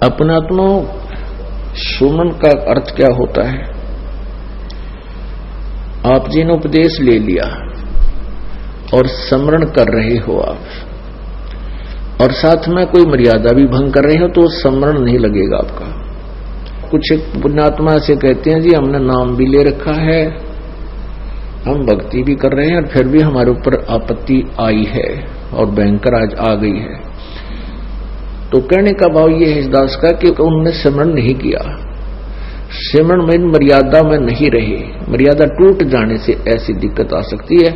अपनात्मा सुमन का अर्थ क्या होता है? आप जी ने उपदेश ले लिया और स्मरण कर रहे हो आप, और साथ में कोई मर्यादा भी भंग कर रहे हो तो स्मरण नहीं लगेगा आपका। कुछ पुण्यात्मा से कहते हैं जी हमने नाम भी ले रखा है, हम भक्ति भी कर रहे हैं, और फिर भी हमारे ऊपर आपत्ति आई है और भयंकर आज आ गई है। तो कहने का भाव ये है इस दास का कि उन्होंने स्मरण नहीं किया, स्मरण में मर्यादा में नहीं रहे। मर्यादा टूट जाने से ऐसी दिक्कत आ सकती है,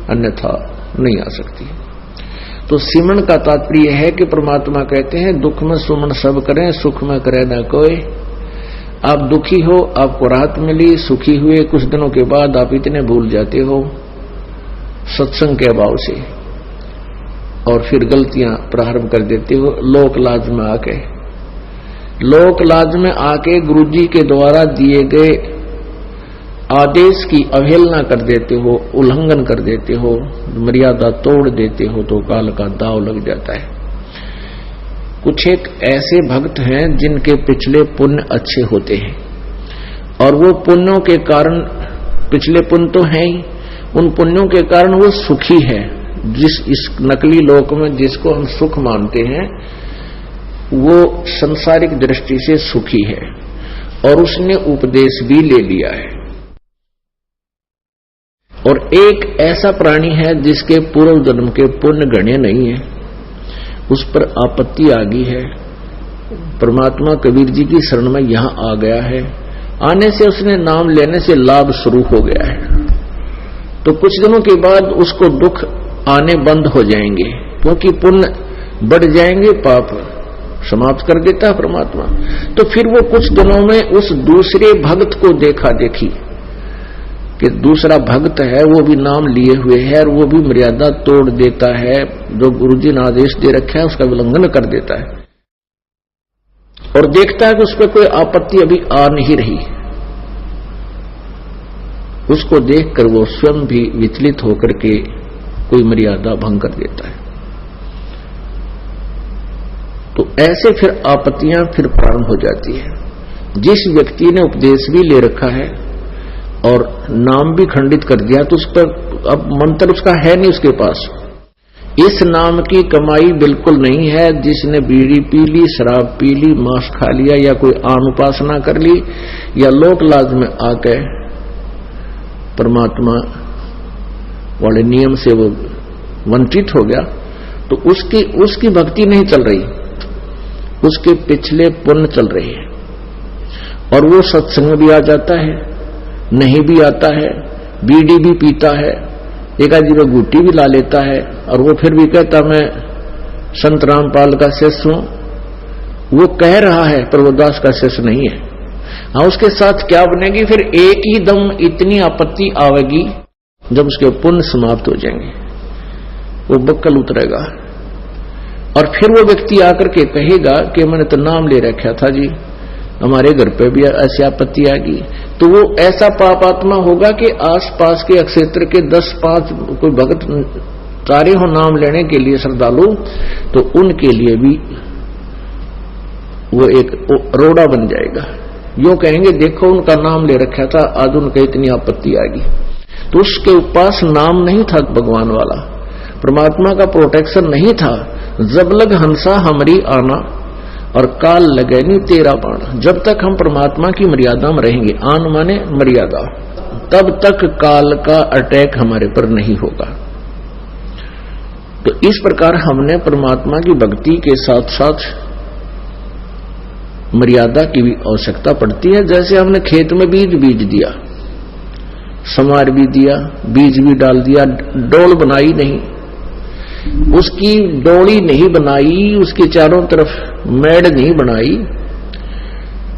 अन्यथा नहीं आ सकती। तो सिमरण का तात्पर्य है कि परमात्मा कहते हैं दुख में सुमन सब करें, सुख में करे न कोई। आप दुखी हो, आपको राहत मिली, सुखी हुए, कुछ दिनों के बाद आप इतने भूल जाते हो सत्संग के अभाव से, और फिर गलतियां प्रारंभ कर देते हो। लोक लाज में आके, लोक लाज में आके गुरुजी के द्वारा दिए गए आदेश की अवहेलना कर देते हो, उल्लंघन कर देते हो, मर्यादा तोड़ देते हो, तो काल का दाव लग जाता है। कुछ एक ऐसे भक्त हैं जिनके पिछले पुण्य अच्छे होते हैं, और वो पुण्यों के कारण, पिछले पुण्य तो हैं ही, उन पुण्यों के कारण वो सुखी है। जिस इस नकली लोक में जिसको हम सुख मानते हैं वो संसारिक दृष्टि से सुखी है, और उसने उपदेश भी ले लिया है। और एक ऐसा प्राणी है जिसके पूर्व जन्म के पुण्य गण्य नहीं है, उस पर आपत्ति आ गई है। परमात्मा कबीर जी की शरण में यहां आ गया है, आने से उसने नाम लेने से लाभ शुरू हो गया है। तो कुछ दिनों के बाद उसको दुख आने बंद हो जाएंगे, क्योंकि पुण्य बढ़ जाएंगे, पाप समाप्त कर देता है परमात्मा। तो फिर वो कुछ दिनों में उस दूसरे भक्त को देखा देखी कि दूसरा भक्त है, वो भी नाम लिए हुए है, और वो भी मर्यादा तोड़ देता है, जो गुरुजी ने आदेश दे रखा है उसका उल्लंघन कर देता है, और देखता है कि उस पर कोई आपत्ति अभी आ नहीं रही। उसको देखकर वो स्वयं भी विचलित होकर के कोई मर्यादा भंग कर देता है। तो ऐसे फिर आपत्तियां फिर प्रारंभ हो जाती है। जिस व्यक्ति ने उपदेश भी ले रखा है और नाम भी खंडित कर दिया, तो उस पर अब मंत्र उसका है नहीं उसके पास। इस नाम की कमाई बिल्कुल नहीं है। जिसने बीड़ी पी ली, शराब पी ली, मांस खा लिया, या कोई आन उपासना कर ली, या लोक लाज में आके परमात्मा वाले नियम से वो वंचित हो गया, तो उसकी भक्ति नहीं चल रही, उसके पिछले पुण्य चल रहे हैं। और वो सत्संग भी आ जाता है, नहीं भी आता है, बीड़ी भी पीता है, एक आदमी में गुट्टी भी ला लेता है, और वो फिर भी कहता मैं संत रामपाल का शिष्य हूं। वो कह रहा है पर वो दास का शिष्य नहीं है। हाँ, उसके साथ क्या बनेगी? फिर एक ही दम इतनी आपत्ति आवेगी जब उसके पुण्य समाप्त हो जाएंगे, वो बक्कल उतरेगा, और फिर वो व्यक्ति आकर के कहेगा कि मैंने तो नाम ले रखा था जी, हमारे घर पे भी ऐसी आपत्ति आ गई। तो वो ऐसा पापात्मा होगा कि आसपास के क्षेत्र के 10-5 कोई भक्त तारे हो नाम लेने के लिए श्रद्धालु, तो उनके लिए भी वो एक रोड़ा बन जाएगा। यो कहेंगे देखो उनका नाम ले रखा था, आज उनका इतनी आपत्ति आ गई। तो उसके पास नाम नहीं था भगवान वाला, परमात्मा का प्रोटेक्शन नहीं था। जब लग हंसा हमरी आना, और काल लगे नहीं तेरा बाण। जब तक हम परमात्मा की मर्यादा में रहेंगे, आन माने मर्यादा, तब तक काल का अटैक हमारे पर नहीं होगा। तो इस प्रकार हमने परमात्मा की भक्ति के साथ साथ मर्यादा की भी आवश्यकता पड़ती है। जैसे हमने खेत में बीज दिया, समार भी दिया, बीज भी डाल दिया, डोल बनाई नहीं, उसकी डोली नहीं बनाई, उसके चारों तरफ मेड़ नहीं बनाई,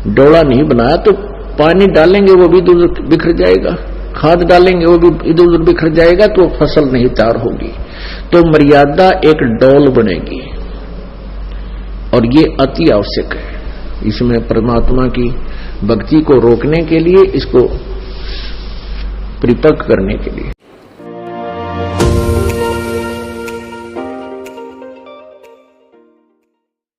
डोला नहीं बनाया, तो पानी डालेंगे वो भी इधर उधर बिखर जाएगा, खाद डालेंगे वो भी इधर उधर बिखर जाएगा, तो फसल नहीं तैयार होगी। तो मर्यादा एक डोल बनेगी, और ये अति आवश्यक है। इसमें परमात्मा की भक्ति को रोकने के लिए, इसको परिपक्व करने के लिए।